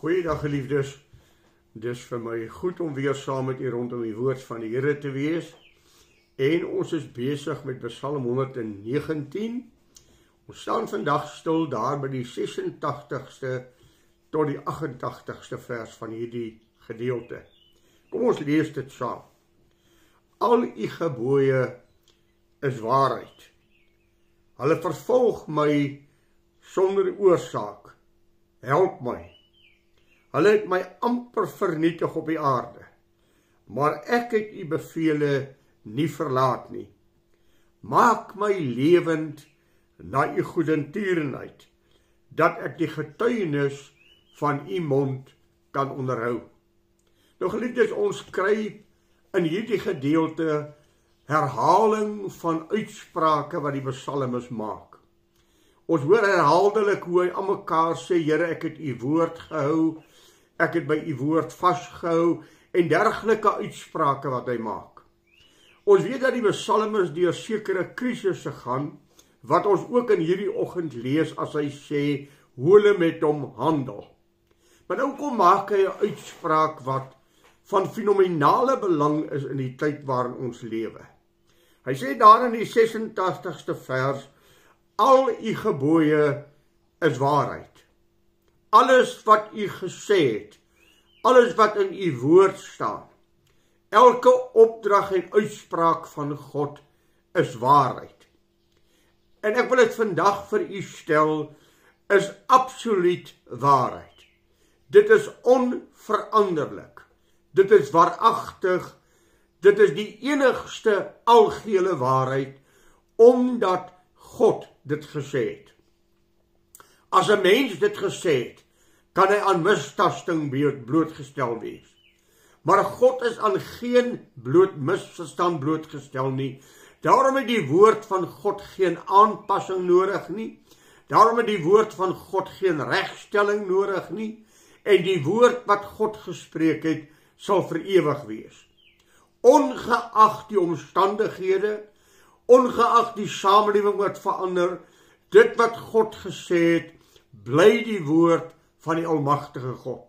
Goeiedag geliefdes, dis vir my goed om weer saam met u rondom die woord van die Here te wees. En ons is besig met Psalm 119. Ons staan vandag stil daar by die 86ste tot die 88ste vers van hierdie gedeelte. Kom ons lees dit saam. Al u gebooie is waarheid. Hulle vervolg my sonder oorsaak. Help my. Hulle het my amper vernietig op die aarde, maar ek het u bevele nie verlaat nie. Maak my lewend na u goedertierenheid, dat ek die getuienis van u mond kan onderhou. Nou geliefdes, ons kry in hierdie gedeelte herhaling van uitsprake wat die psalmis maak. Ons hoor herhaaldelik hoe hy aan mekaar sê, Here, ek het u woord gehou, ek het by u woord vasgehou, en dergelike uitsprake wat hy maak. Ons weet dat die psalmis deur sekere krisisse gaan, wat ons ook in hierdie oggend lees as hy sê, hoe hulle met hom handel. Maar nou kom maak hy 'n uitspraak wat van fenomenale belang is in die tyd waarin ons lewe. Hy sê daar in die 86ste vers, al u gebooie is waarheid. Alles wat u gesê het, alles wat in u woord staan, elke opdrag en uitspraak van God is waarheid. En ek wil dit vandag vir u stel, is absoluut waarheid. Dit is onveranderlik. Dit is waaragtig. Dit is die enigste algehele waarheid, omdat God dit gesê het. As 'n mens dit gesê het, kan hy aan mistasting blootgestel wees. Maar God is aan geen misverstand blootgestel nie. Daarom het die woord van God geen aanpassing nodig nie. Daarom het die woord van God geen regstelling nodig nie. En die woord wat God gespreek het, sal vir ewig wees. Ongeag die omstandighede, ongeag die samelewing wat verander, dit wat God gesê het, bly die woord van die almagtige God.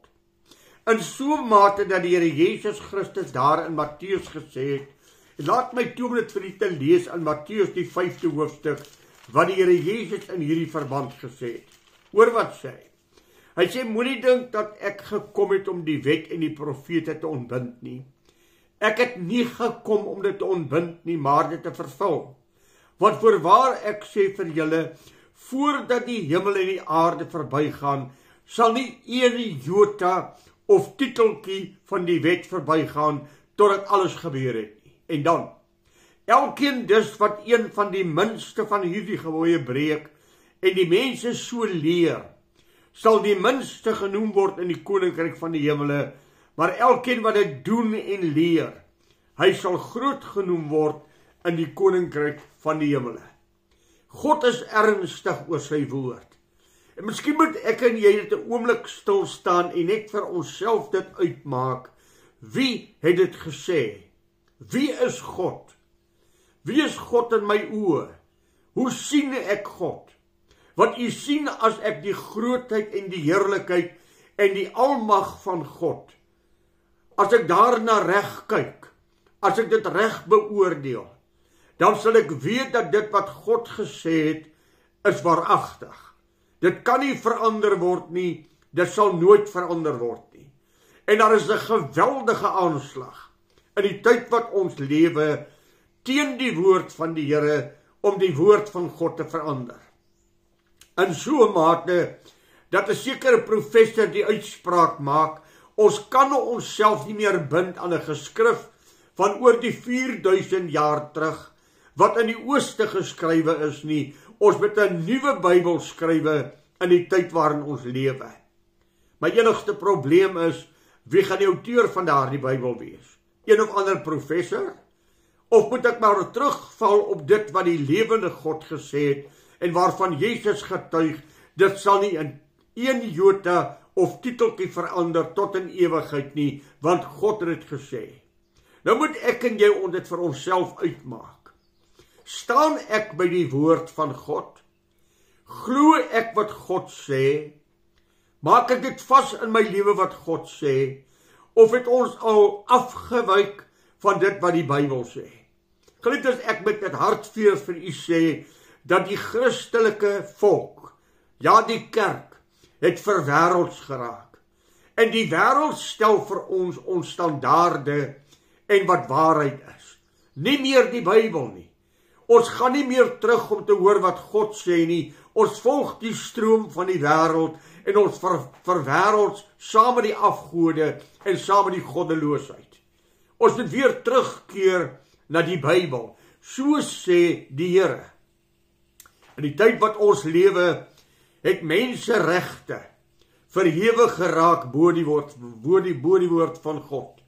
In so mate dat die Here Jesus Christus daar in Matteus gesê het, en laat my toe om dit vir u te lees in Matteus die 5de hoofstuk, wat die Here Jesus in hierdie verband gesê het. Hoor wat sê hy. Hy sê, moenie dink dat ek gekom het om die wet en die profete te ontbind nie. Ek het nie gekom om dit te ontbind nie, maar dit te vervul. Want voorwaar ek sê vir julle, voordat die hemel en die aarde verbygaan, sal nie een jota of titeltjie van die wet verbygaan, totdat alles gebeur het nie. En dan, elkeen dus wat een van die minste van hierdie gebooie breek, en die mense so leer, sal die minste genoem word in die koninkryk van die hemele, maar elkeen wat dit doen en leer, hy sal groot genoem word in die koninkryk van die hemele. God is ernstig oor sy woord. En miskien moet ek en jy dit 'n oomblik stil staan en net vir onsself dit uitmaak. Wie het dit gesê? Wie is God? Wie is God in my oë? Hoe sien ek God? Want u sien as ek die grootheid en die heerlikheid en die almag van God, as ek daarna reg kyk, as ek dit reg beoordeel, dan sal ek weet dat dit wat God gesê het, is waaragtig. Dit kan nie verander word nie, dit sal nooit verander word nie. En daar is 'n geweldige aanslag in die tyd wat ons lewe teen die woord van die Here om die woord van God te verander. In so 'n mate dat 'n sekere professor die uitspraak maak, ons kan onsself nie meer bind aan 'n geskrif van oor die 4000 jaar terug, wat in die ooste geskrywe is nie. Ons moet 'n nuwe Bybel skrywe in die tyd waarin ons lewe. My enigste probleem is, wie gaan die outeur van daardie Bybel wees? Een of ander professor? Of moet ek maar terugval op dit wat die lewende God gesê het, en waarvan Jesus getuig, dit sal nie in een jota of titeltjie verander tot in ewigheid nie, want God het dit gesê. Nou moet ek en jy dit vir onsself uitmaak. Staan ek by die woord van God? Glo ek wat God sê? Maak ek dit vas in my lewe wat God sê, of het ons al afgewyk van dit wat die Bybel sê? Geliefdes, ek moet met hartveer vir u sê, dat die Christelike volk, ja die kerk, het verwêrelds geraak. En die wêreld stel vir ons standaarde en wat waarheid is. Nie meer die Bybel nie. Ons gaan nie meer terug om te hoor wat God sê nie. Ons volg die stroom van die wêreld en ons verwêrelds saam met die afgode en saam met die goddeloosheid. Ons moet weer terugkeer na die Bybel. So sê die Here. In die tyd wat ons lewe, het menseregte verhewe geraak bo die woord van God.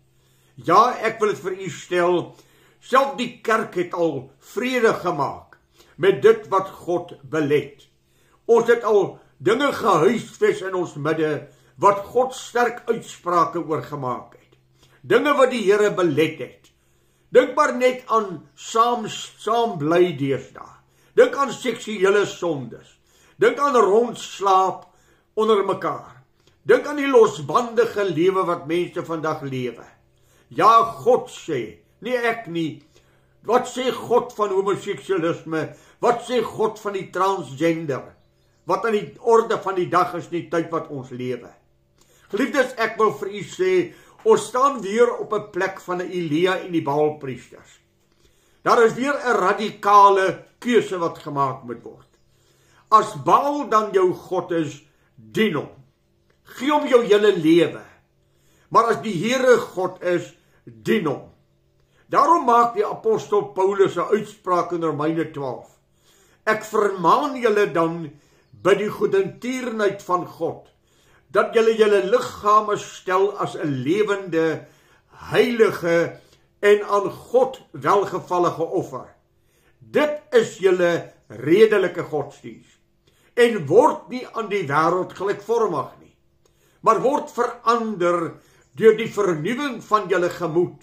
Ja, ek wil dit vir u stel, self die kerk het al vrede gemaak met dit wat God belet. Ons het al dinge gehuisves in ons midde wat God sterk uitsprake oor gemaak het. Dinge wat die Here belet het. Dink maar net aan saam bly deesdae. Dink aan seksuele sondes. Dink aan rondslaap onder mekaar. Dink aan die losbandige lewe wat mense vandag lewe. Ja, God sê, nie ek nie. Wat sê God van homoseksualisme? Wat sê God van die transgender? Wat aan die orde van die dag is die tyd wat ons lewe. Geliefdes, ek wil vir u sê, ons staan weer op 'n plek van 'n Elia en die Baalpriesters. Daar is weer 'n radikale keuse wat gemaak moet word. As Baal dan jou God is, dien hom. Gee hom jou hele lewe. Maar as die Here God is, dien hom. Daarom maak die apostel Paulus 'n uitspraak in Romeine 12. Ek vermaan julle dan by die goedertierenheid van God, dat julle liggame stel as 'n lewende, heilige en aan God welgevallige offer. Dit is julle redelike godsdienst. En word nie aan die wêreld gelykvormig nie, maar word verander deur die vernuwing van julle gemoed,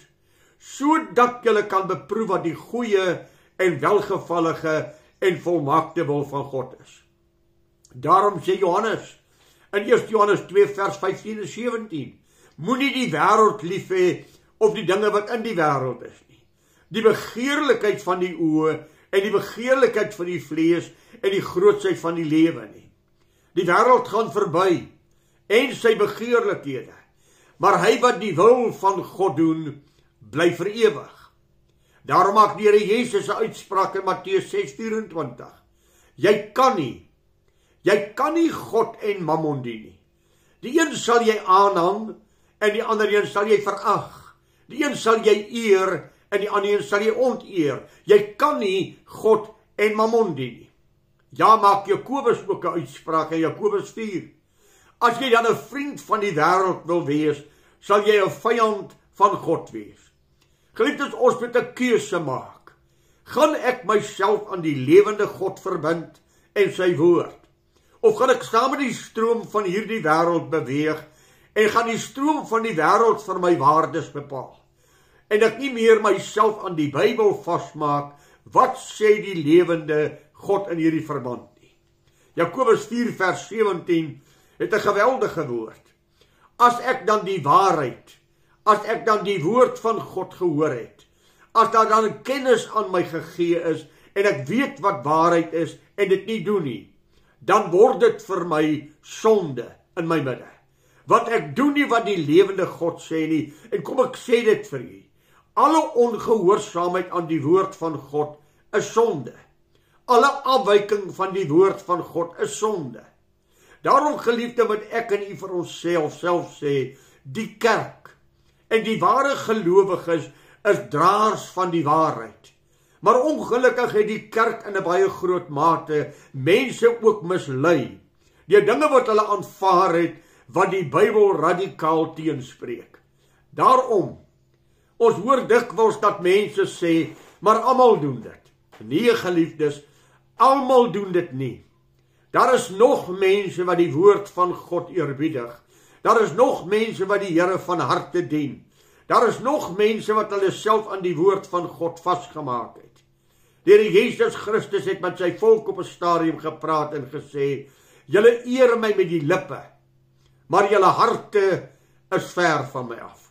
sodat julle kan beproef wat die goeie en welgevallige en volmaakte wil van God is. Daarom sê Johannes in 1 Johannes 2 vers 15 en 17, moenie die wêreld lief hê of die dinge wat in die wêreld is nie. Die begeerlikheid van die oë en die begeerlikheid van die vlees en die grootsheid van die lewe nie. Die wêreld gaan verby en sy begeerlikhede, maar hy wat die wil van God doen, bly vir ewig. Daarom maak die Here Jesus 'n uitspraak in Matteus 6:24. Jy kan nie God en Mammon dien nie. Die een sal jy aanhang en die ander een sal jy verag. Die een sal jy eer en die ander een sal jy onteer. Jy kan nie God en Mammon dien nie. Ja, maak Jakobus ook 'n uitspraak in Jakobus 4. As jy dan 'n vriend van die wêreld wil wees, sal jy 'n vyand van God wees. Geliefdes, ons moet 'n keuse maak. Gaan ek myself aan die lewende God verbind en sy woord? Of gaan ek saam met die stroom van hierdie wêreld beweeg en gaan die stroom van die wêreld vir my waardes bepaal? En ek nie meer myself aan die Bybel vasmaak, wat sê die lewende God in hierdie verband nie? Jakobus 4 vers 17 het 'n geweldige woord. As ek dan die waarheid, as ek dan die woord van God gehoor het, as daar dan kennis aan my gegee is en ek weet wat waarheid is en dit nie doen nie, dan word dit vir my sonde in my midde. Want ek doen nie wat die lewende God sê nie, en kom ek sê dit vir u. Alle ongehoorsaamheid aan die woord van God is sonde. Alle afwyking van die woord van God is sonde. Daarom, geliefde, moet ek en u vir onsself sê, die kerk en die ware gelowiges is draers van die waarheid. Maar ongelukkig het die kerk in 'n baie groot mate mense ook mislei deur dinge wat hulle aanvaar het wat die Bybel radikaal teenspreek. Daarom, ons hoor dikwels dat mense sê, maar almal doen dit. Nee, geliefdes, almal doen dit nie. Daar is nog mense wat die woord van God eerbiedig. Daar is nog mense wat die Here van harte dien. Daar is nog mense wat hulle self aan die woord van God vasgemaak het. Die Here Jesus Christus het met sy volk op 'n stadium gepraat en gesê, julle eer my met die lippe, maar julle harte is ver van my af.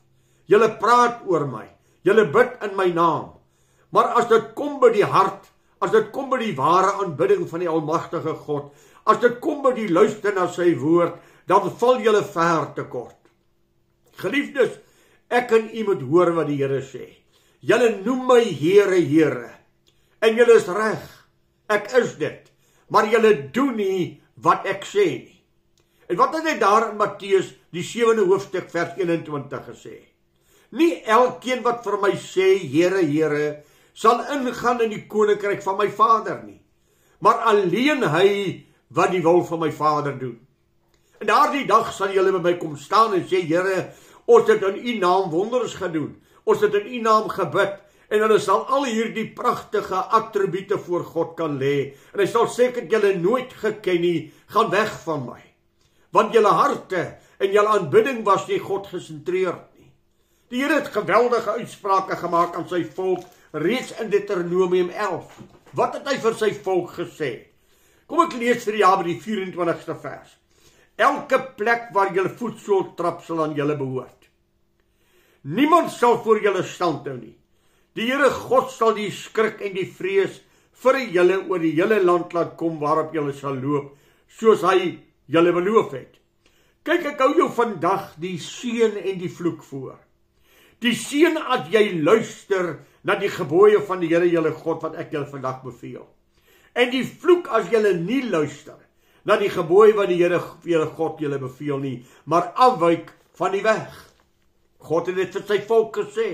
Julle praat oor my, julle bid in my naam, maar as dit kom by die hart, as dit kom by die ware aanbidding van die almagtige God, as dit kom by die luister na sy woord, dan val julle ver te kort. Geliefdes, ek en u moet hoor wat die Here sê. Julle noem my Here, Here, en julle is reg, ek is dit, maar julle doen nie wat ek sê nie. En wat het hy daar in Matteus, die 7de hoofstuk, vers 21 gesê? Nie elkeen wat vir my sê, Here, Here, sal ingaan in die koninkryk van my Vader nie, maar alleen hy wat die wil van my Vader doen. En daardie dag sal julle by my kom staan en sê, Here, ons het in u naam wonders gedoen, ons het in u naam gebid, en hulle sal al hierdie pragtige attribute voor God kan lê, en hy sal sê, ek het julle nooit geken nie, gaan weg van my, want julle harte en julle aanbidding was nie God gesentreerd nie. Die Here het geweldige uitsprake gemaak aan sy volk, reeds in Deuteronomium 11. Wat het hy vir sy volk gesê? Kom ek lees vir jou by die 24ste vers. Elke plek waar julle voetsool trap sal aan julle behoort. Niemand sal voor julle stand hou nie. Die Here God sal die skrik en die vrees vir julle oor die hele land laat kom waarop julle sal loop, soos hy julle beloof het. Kyk, ek hou jou vandag die seën en die vloek voor. Die seën as jy luister na die gebooie van die Here julle God wat ek julle vandag beveel. En die vloek as julle nie luister na die gebooie wat die Here julle God julle beveel nie, maar afwyk van die weg. God het dit vir sy volk gesê.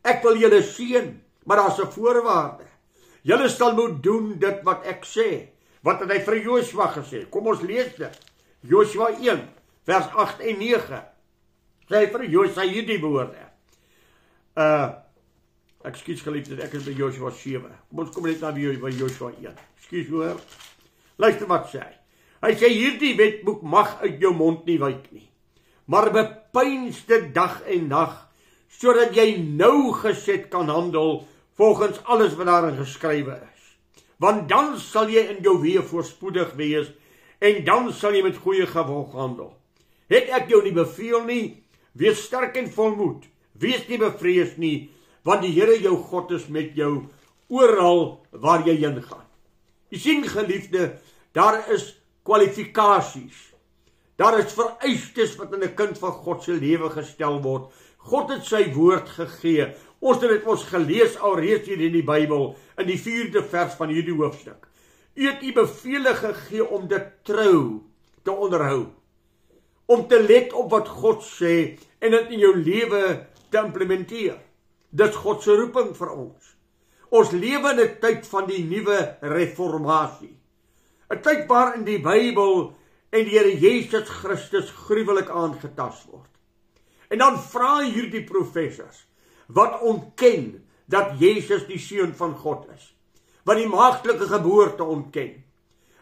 Ek wil julle seën, maar daar's 'n voorwaarde. Julle sal moet doen dit wat ek sê. Wat het hy vir Joshua gesê? Kom ons lees dit. Joshua 1, vers 8 en 9. Sê hy vir Joshua hierdie woorde. Ekskuus geliefdes, ek is by Joshua 7. Kom net na by Joshua 1. Ekskuus hoor. Luister wat sê hy. Hy sê hierdie wetboek mag uit jou mond nie wyk nie, maar bepeins dit dag en nag, sodat jy nougeset kan handel volgens alles wat daarin geskrywe is. Want dan sal jy in jou weë voorspoedig wees, en dan sal jy met goeie gewag handel. Het ek jou nie beveel nie, wees sterk en volmoed, wees nie bevrees nie, want die Here jou God is met jou oral waar jy heen gaan. Jy sien geliefde, daar is kwalifikasies. Daar is vereistes wat in 'n kind van God se lewe gestel word. God het sy woord gegee. Ons het dit ons gelees alreeds hier in die Bybel, in die 4de vers van hierdie hoofstuk. U het u bevele gegee om dit trou te onderhou, om te let op wat God sê en dit in jou lewe te implementeer. Dis God se roeping vir ons. Ons lewe in 'n tyd van die nuwe reformatie. 'n Tyd waarin die Bybel en die Here Jesus Christus gruwelik aangetast word. En dan vra hierdie professors, wat ontken dat Jesus die seun van God is, wat die maagdelike geboorte ontken,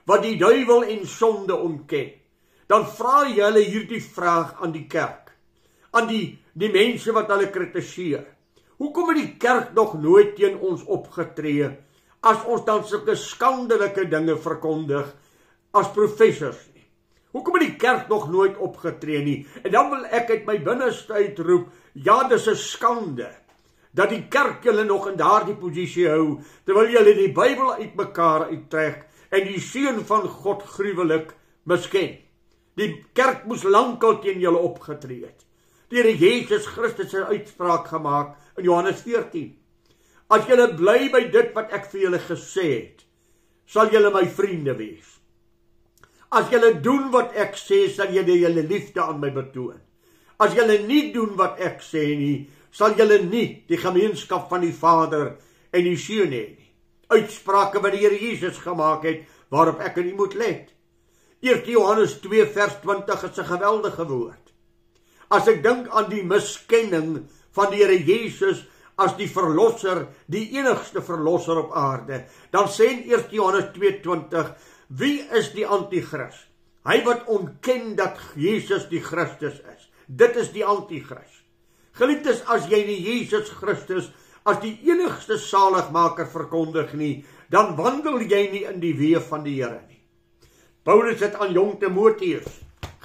wat die duiwel en sonde ontken, dan vra jy hulle hierdie vraag aan die kerk, aan die mense wat hulle kritiseer. Hoekom het die kerk nog nooit teen ons opgetree, as ons dan sulke skandelike dinge verkondig, as professors nie? Hoekom het die kerk nog nooit opgetree nie? En dan wil ek uit my binneste uitroep, ja, dis 'n skande, dat die kerk julle nog in daardie posisie hou, terwyl julle die Bybel uit mekaar uittrek, en die seun van God gruwelik misken. Die kerk moes lankal teen julle opgetree het. Die Here Jesus Christus het 'n uitspraak gemaak in Johannes 14. As julle bly by dit wat ek vir julle gesê het, sal julle my vriende wees. As julle doen wat ek sê, sal julle julle liefde aan my betoon. As julle nie doen wat ek sê nie, sal julle nie die gemeenskap van die Vader en die Seun hê nie. Uitsprake wat die Here Jesus gemaak het, waarop ek en u moet let. 1 Johannes 2 vers 20 is 'n geweldige woord. As ek dink aan die miskenning van die Here Jesus as die verlosser, die enigste verlosser op aarde, dan sê in 1 Johannes 2:20, wie is die antichrist? Hy wat ontken dat Jesus die Christus is. Dit is die antichrist. Geliefdes, as jy die Jesus Christus as die enigste saligmaker verkondig nie, dan wandel jy nie in die weë van die Here nie. Paulus het aan jong Timoteus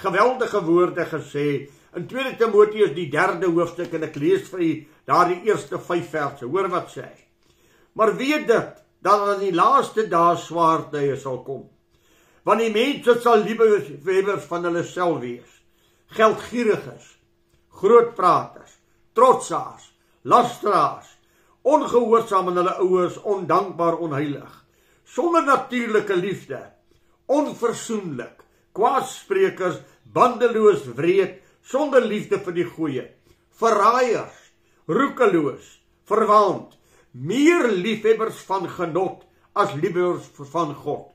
geweldige woorde gesê in 2 Timoteus die 3de hoofstuk, en ek lees vir u daar die eerste 5 verse. Hoor wat sê hy. Maar weet dit, dat in die laaste dae swaar tye sal kom. Want die mense sal liefhebbers van hulle self wees, geldgieriges, grootpraters, trotsaars, lasteraars, ongehoorsaam aan hulle ouers, ondankbaar, onheilig, sonder natuurlike liefde, onversoenlik, kwaadsprekers, bandeloos, wreed, sonder liefde vir die goeie, verraaiers, roekeloos, verwaand, meer liefhebbers van genot as liefhebbers van God.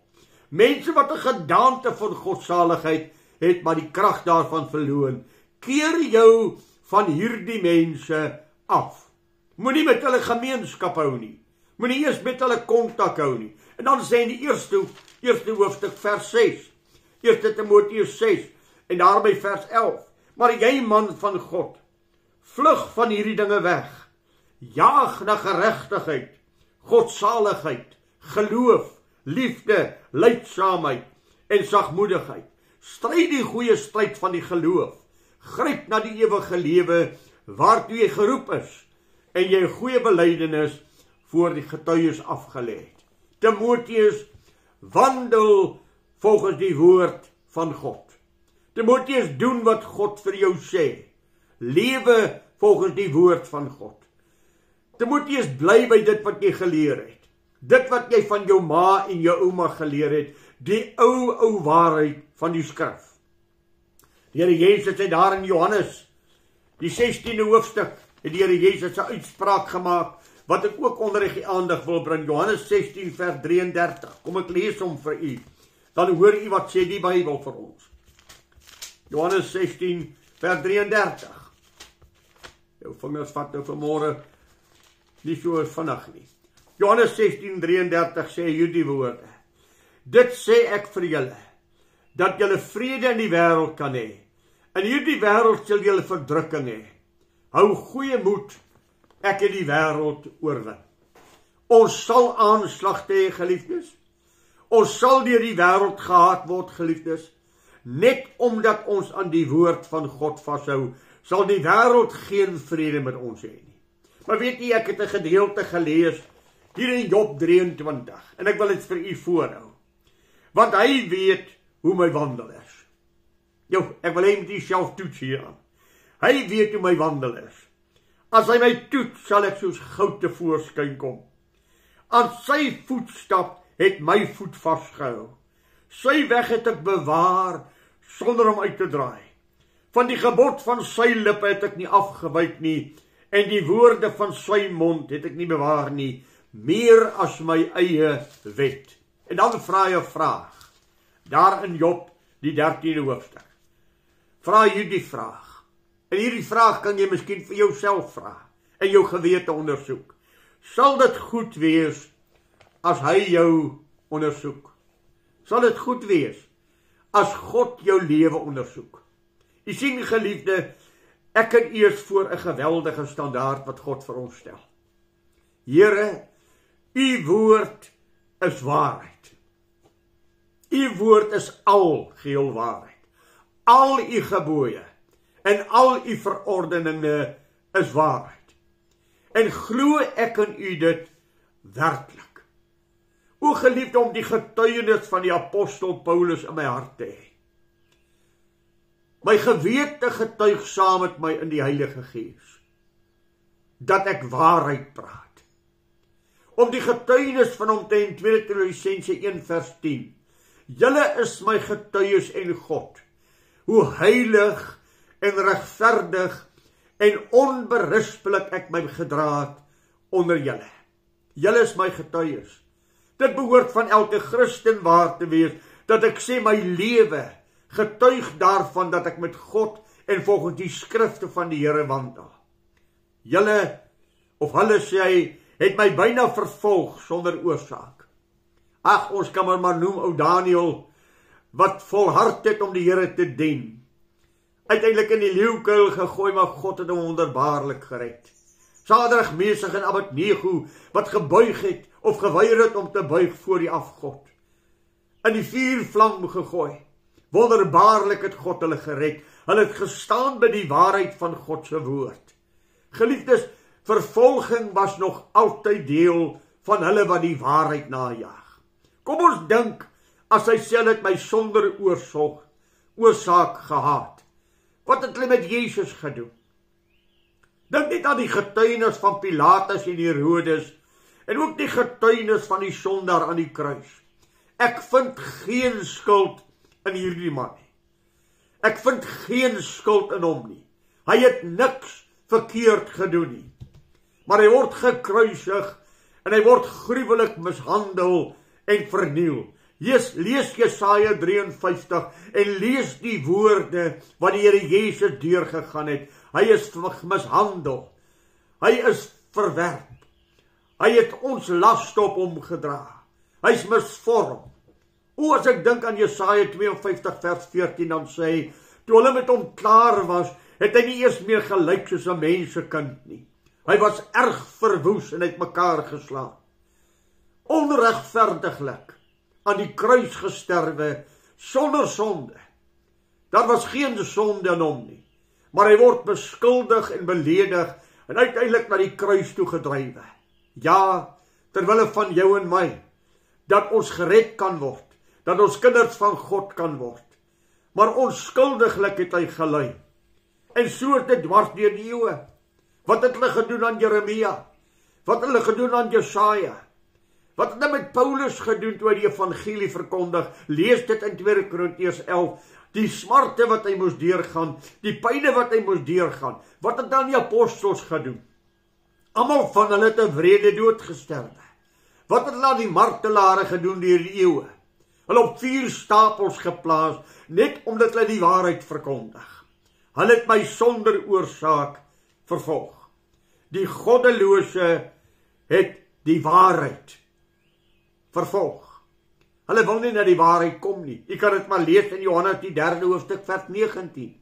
Mense wat 'n gedaante van godsaligheid het, maar die krag daarvan verloor. Keer jou van hierdie mense af. Moenie met hulle gemeenskap hou nie. Moenie eers met hulle kontak hou nie. En dan sê in die eerste hoofstuk vers 6, 1 Timoteus 6, en daarby vers 11, maar jy man van God, vlug van hierdie dinge weg, jaag na geregtigheid, godsaligheid, geloof, liefde, lydsaamheid en sagmoedigheid. Stryd die goeie stryd van die geloof, gryp na die ewige lewe waartoe jy geroep is, en jy goeie belydenis voor die getuies afgelê het. Timoteus, wandel volgens die woord van God. Timoteus, doen wat God vir jou sê. Lewe volgens die woord van God. Timoteus, bly by dit wat jy geleer het. Dit wat jy van jou ma en jou ouma geleer het, die ou waarheid van die skrif. Die Here Jesus het daar in Johannes, die 16de hoofstuk, het die Here Jesus 'n uitspraak gemaak, wat ek ook onder die aandag wil bring. Johannes 16 vers 33. Kom ek lees hom vir u. Dan hoor u wat sê die Bybel vir ons. Johannes 16 vers 33. Jou vingers vat nou vanmôre nie so vinnig nie. Johannes 16:33 sê hierdie woorde. Dit sê ek vir julle, dat julle vrede in die wêreld kan hê. In hierdie wêreld sal julle verdrukking hê. Hou goeie moed, ek het die wêreld oorwin. Ons sal aanslag hê, geliefdes. Ons sal deur die wêreld gehaat word, geliefdes. Net omdat ons aan die woord van God vashou, sal die wêreld geen vrede met ons hê nie. Maar weet jy, ek het 'n gedeelte gelees hier in Job 23 en ek wil dit vir u voorhou. Want hy weet hoe my wandel is. Ek wil hê met u self toets hier aan. Hy weet hoe my wandel is. As hy my toets, sal ek soos goud tevoorskyn kom. Aan sy voetstap het my voet vasgehou. Sy weg het ek bewaar sonder om uit te draai. Van die gebod van sy lippe het ek nie afgewyk nie, en die woorde van sy mond het ek nie bewaar nie, meer as my eie wet. En dan vra hy 'n vraag, daar in Job, die 13de hoofstuk. Vra jy die vraag. En hierdie vraag kan jy miskien vir jouself vra, en jou gewete ondersoek. Sal dit goed wees as hy jou ondersoek? Sal dit goed wees as God jou lewe ondersoek? Jy sien, geliefde, ek kan eers voor 'n geweldige standaard wat God vir ons stel. Here, u woord is waarheid. U woord is algeheel waarheid. Al u gebooie en al u verordeninge is waarheid. En glo ek in u dit werklik. O geliefde, om die getuienis van die apostel Paulus in my hart te hê. My gewete getuig saam met my in die Heilige Gees, dat ek waarheid praat. Om die getuienis van hom te hê in 2 Tessalonisense 1 vers 10. Julle is my getuies en God, hoe heilig en regverdig en onberispelik ek my gedra het onder julle. Julle is my getuies. Dit behoort van elke Christen waar te wees, dat ek sê my lewe getuig daarvan dat ek met God en volgens die skrifte van die Here wandel. Julle, of hulle sê hy, het my byna vervolg sonder oorsaak. Ag, ons kan maar noem ou Daniël, wat volhard het om die Here te dien. Uiteindelik in die leeukuil gegooi, maar God het hom wonderbaarlik gered. Sadrag, Mesach en Abednego, wat gebuig het, of geweier het om te buig voor die afgod. In die vuurvlam gegooi. Wonderbaarlik het God hulle gered. Hulle het gestaan by die waarheid van God se woord. Geliefdes, vervolging was nog altyd deel van hulle wat die waarheid najag. Kom ons dink, as hy sê het my sonder oorsaak gehaat. Wat het hulle met Jesus gedoen? Dink net aan die getuienis van Pilatus en Herodes, en ook die getuienis van die sondaar aan die kruis. Ek vind geen skuld in hierdie man nie. Ek vind geen skuld in hom nie. Hy het niks verkeerd gedoen nie. Maar hy word gekruisig en hy word gruwelik mishandel en verniel. Lees Jesaja 53 en lees die woorde wat die Here Jesus deurgegaan het. Hy is mishandel. Hy is verwerp. Hy het ons laste op hom gedra. Hy is misvorm. As ek dink aan Jesaja 52 vers 14, dan sê hy, toe hulle met hom klaar was, het hy nie eers meer gelyk soos 'n mensekind nie. Hy was erg verwoes en het mekaar geslaan. Onregverdiglik aan die kruis gesterwe, sonder sonde. Daar was geen sonde in hom nie. Maar hy word beskuldig en beledig en uiteindelik na die kruis toe gedrywe. Ja, terwille van jou en my, dat ons gered kan word, dat ons kinders van God kan word. Maar onskuldiglik het hy gelei. En so het dit dwars deur die eeue. Wat het hulle gedoen aan Jeremia? Wat het hulle gedoen aan Jesaja? Wat het hulle met Paulus gedoen toe hy die evangelie verkondig? Lees dit in 2 Korintiërs 11. Die smarte wat hy moes deurgaan, die pyne wat hy moes deurgaan. Wat het dan die apostels gedoen? Almal van hulle het 'n wrede dood gesterwe. Wat het hulle aan die martelare gedoen deur die eeue? Hulle op 4 stapels geplaas, net omdat hulle die waarheid verkondig. Hulle het my sonder oorsaak vervolg. Die goddelose het die waarheid vervolg. Hulle wil nie na die waarheid kom nie. Jy kan dit maar lees in Johannes die 3de hoofstuk vers 19.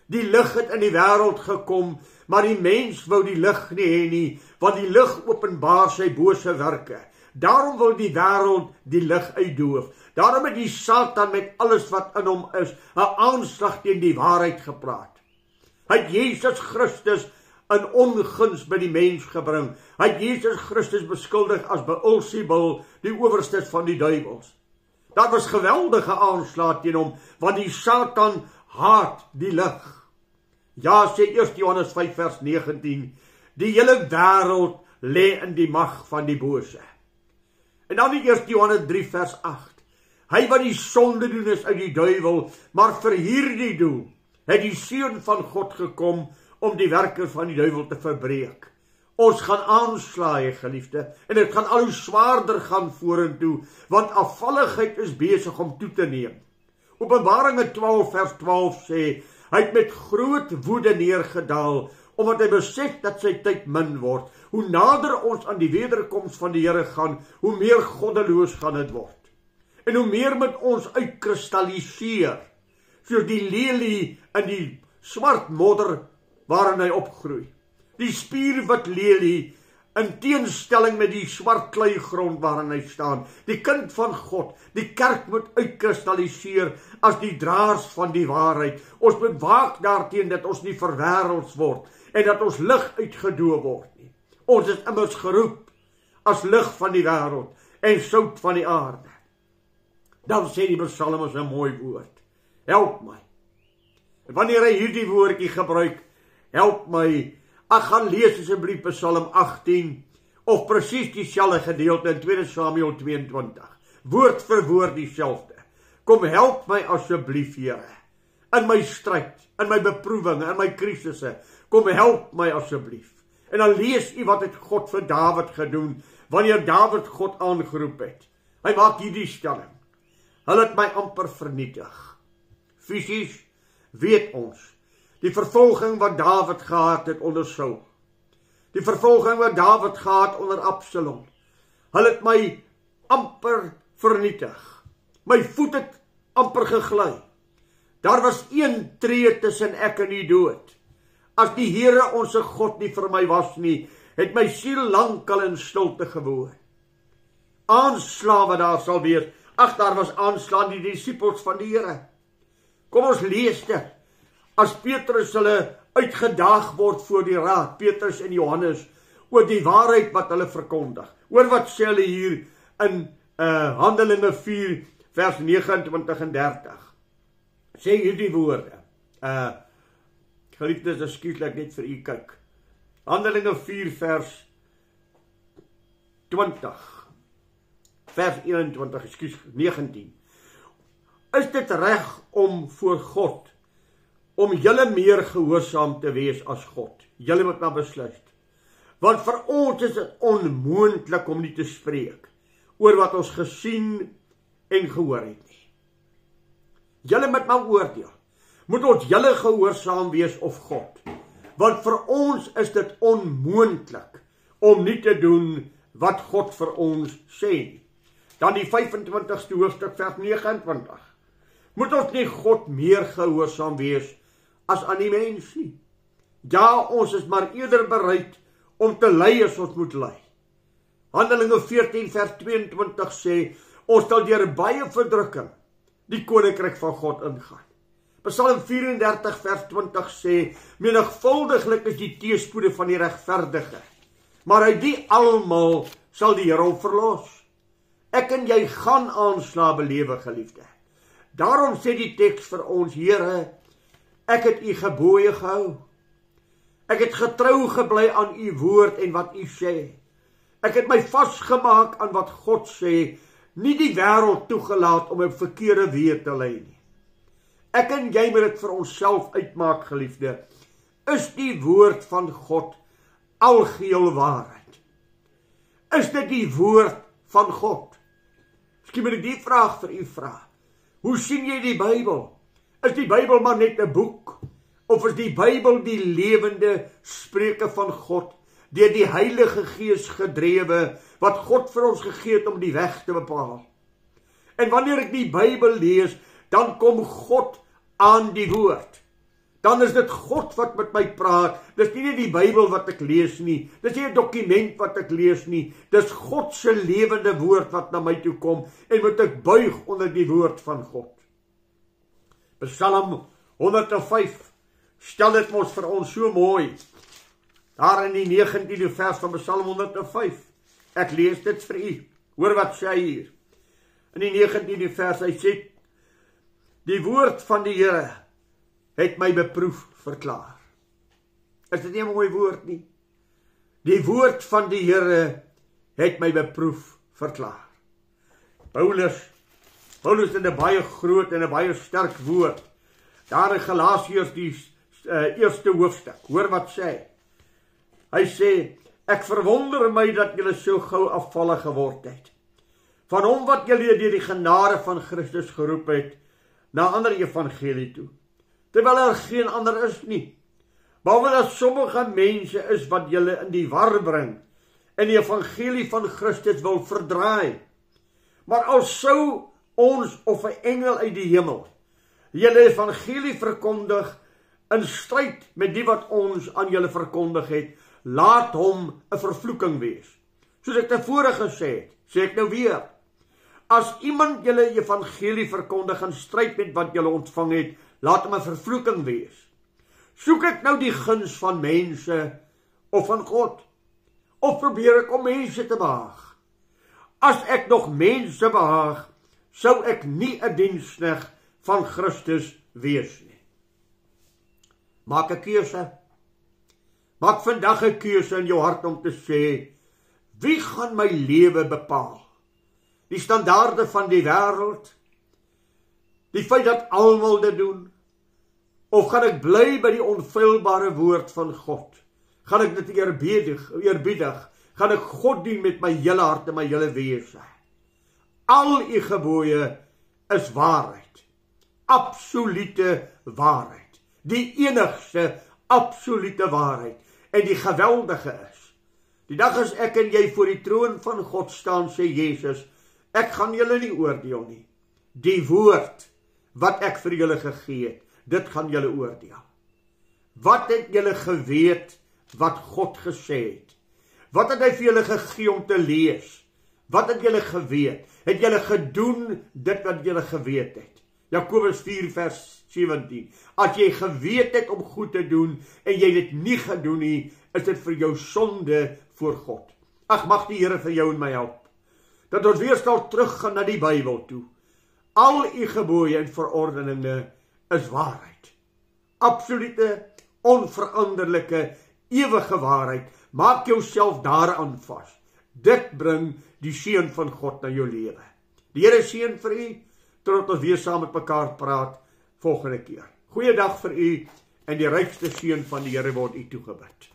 Die lig het in die wêreld gekom, maar die mens wou die lig nie hê nie, want die lig openbaar sy bose werke. Daarom wil die wêreld die lig uitdoof. Daarom het die Satan met alles wat in hom is, 'n aanslag teen die waarheid gepraat. Hy het Jesus Christus in onguns by die mens gebring. Hy het Jesus Christus beskuldig as Beelzebul, die owerstes van die duiwels. Daar was geweldige aanslag teen hom, want die Satan haat die lig. Ja, sê 1 Johannes 5 vers 19, die hele wêreld lê in die mag van die bose. En dan die 1 Johannes 3 vers 8, hy wat die sonde doen is uit die duiwel, maar vir hierdie doel het die Seun van God gekom om die werke van die duiwel te verbreek. Ons gaan aanslaai, geliefde, en dit gaan al hoe swaarder gaan vorentoe, want afvalligheid is besig om toe te neem. Openbaringe 12 vers 12 sê, hy het met groot woede neergedaal, omdat hy besef dat sy tyd min word. Hoe nader ons aan die wederkoms van die Here gaan, hoe meer goddeloos gaan dit word. En hoe meer met ons uitkristalliseer, soos die lelie in die swart modder waarin hy opgroei. Die spierwit lelie in teenstelling met die swart kleigrond waarin hy staan. Die kind van God, die kerk moet uitkristalliseer as die draers van die waarheid. Ons moet waak daarteen dat ons nie verwêrelds word en dat ons lig uitgedoof word nie. Ons is immers geroep as lig van die wêreld en sout van die aarde. Dan sê die psalmis 'n mooi woord. Help my. En wanneer hy hierdie woordjie gebruik, help my, ek gaan lees asseblief Psalm 18, of presies dieselfde gedeelte in 2 Samuel 22. Woord vir woord dieselfde. Kom help my asseblief, Here, in my stryd, in my beproewinge, in my krisisse. Kom help my asseblief. En dan lees u wat het God vir Dawid gedoen, wanneer Dawid God aangeroep het. Hy maak hierdie stelling. Hulle het my amper vernietig. Fisies weet ons, die vervolging wat Dawid gehad het onder Saul, die vervolging wat Dawid gehad onder Absalom, hulle het my amper vernietig. My voet het amper gegly. Daar was 1 tree tussen ek en die dood. As die Here onse God nie vir my was nie, het my siel lankal in stilte gewoon. Aanslae wat daar sal wees. Ag, daar was aanslae die disippels van die Here. Kom ons lees dit. As Petrus hulle uitgedaag word voor die raad, Petrus en Johannes, oor die waarheid wat hulle verkondig. Oor wat sê hulle hier in Handelinge 4 vers 29 en 30. Sê hierdie woorde. Geliefdes, ekskuuslik net vir u kyk. Handelinge 4 vers 20. Vers 21, 19. Is dit reg om voor God, om julle meer gehoorsaam te wees as God? Julle moet maar besluit. Want vir ons is dit onmoontlik om nie te spreek oor wat ons gesien en gehoor het nie. Julle moet maar oordeel. Moet ons julle gehoorsaam wees of God? Want vir ons is dit onmoontlik om nie te doen wat God vir ons sê. Dan die 25ste hoofstuk vers 29. Moet ons nie God meer gehoorsaam wees as aan die mens nie? Ja, ons is maar eerder bereid om te ly as ons moet ly. Handelinge 14 vers 22 sê, ons sal deur baie verdrukking die koninkryk van God ingaan. Psalm 34 vers 20 sê, menigvuldiglik is die teëspoede van die regverdige, maar uit die almal sal die Here hom verlos. Ek en jy gaan aanslae belewe, geliefde. Daarom sê die teks vir ons, Here, ek het u gebooie gehou. Ek het getrou gebly aan u woord en wat u sê. Ek het my vasgemaak aan wat God sê, nie die wêreld toegelaat om 'n verkeerde weë te lei nie. Ek en jy moet dit vir onsself uitmaak, geliefde. Is die woord van God algeheel waarheid? Is dit die woord van God? Miskien moet ek die vraag vir u vra. Hoe sien jy die Bybel? Is die Bybel maar net 'n boek? Of is die Bybel die lewende spreuke van God, deur die Heilige Gees gedrewe, wat God vir ons gegee het om die weg te bepaal? En wanneer ek die Bybel lees, dan kom God aan die woord. Dan is dit God wat met my praat. Dis nie net die Bybel wat ek lees nie. Dis nie 'n dokument wat ek lees nie. Dis God se lewende woord wat na my toe kom en moet ek buig onder die woord van God. Psalm 105 stel dit ons vir ons so mooi. Daar in die 19de vers van Psalm 105. Ek lees dit vir u. Hoor wat sê hy hier. In die 19de vers, hy sê, die woord van die Here het my beproef verklaar. Is dit nie 'n mooi woord nie? Die woord van die Here het my beproef verklaar. Paulus het 'n baie groot en 'n baie sterk woord. Daar in Galasiërs die eerste hoofstuk. Hoor wat sê hy. Hy sê, ek verwonder my dat julle so gou afvallig geword het. Van hom wat julle deur die genade van Christus geroep het, na 'n ander evangelie toe. Terwyl daar geen ander is nie. Behalwe dat sommige mense is wat julle in die war bring, en die evangelie van Christus wil verdraai. Maar al sou ons of 'n engel uit die hemel julle evangelie verkondig in stryd met die wat ons aan julle verkondig het, laat hom 'n vervloeking wees. Soos ek tevore gesê het, sê ek nou weer. As iemand julle evangelie verkondig in stryd met wat julle ontvang het, laat hom 'n vervloeking wees. Soek ek nou die guns van mense of van God? Of probeer ek om mense te behaag? As ek nog mense behaag, sou ek nie 'n diensknegt van Christus wees nie. Maak 'n keuse. Maak vandag 'n keuse in jou hart om te sê, wie gaan my lewe bepaal? Die standaarde van die wêreld? Die feit dat almal dit doen? Of gaan ek bly by die onfeilbare woord van God? Gaan ek dit eerbiedig? Gaan ek God dien met my hele hart en my hele wese? Al u gebooie is waarheid. Absolute waarheid. Die enigste absolute waarheid. En die geweldige is, die dag as ek en jy voor die troon van God staan, sê Jesus, ek gaan julle nie oordeel nie. Die woord wat ek vir julle gegee het, dit gaan julle oordeel. Wat het julle geweet wat God gesê het? Wat het hy vir julle gegee om te lees? Wat het julle geweet? Het julle gedoen dit wat julle geweet het? Jakobus 4 vers 17. As jy geweet het om goed te doen en jy dit nie gedoen nie, is dit vir jou sonde voor God. Ag, mag die Here vir jou en my help, dat ons weer sal teruggaan na die Bybel toe. Al u gebooie en verordeninge is waarheid. Absolute, onveranderlike, ewige waarheid. Maak jouself daaraan vas. Dit bring die seën van God na jou lewe. Die Here seën vir u, totdat ons weer saam met mekaar praat volgende keer. Goeiedag vir u en die rykste seën van die Here word u toegebid.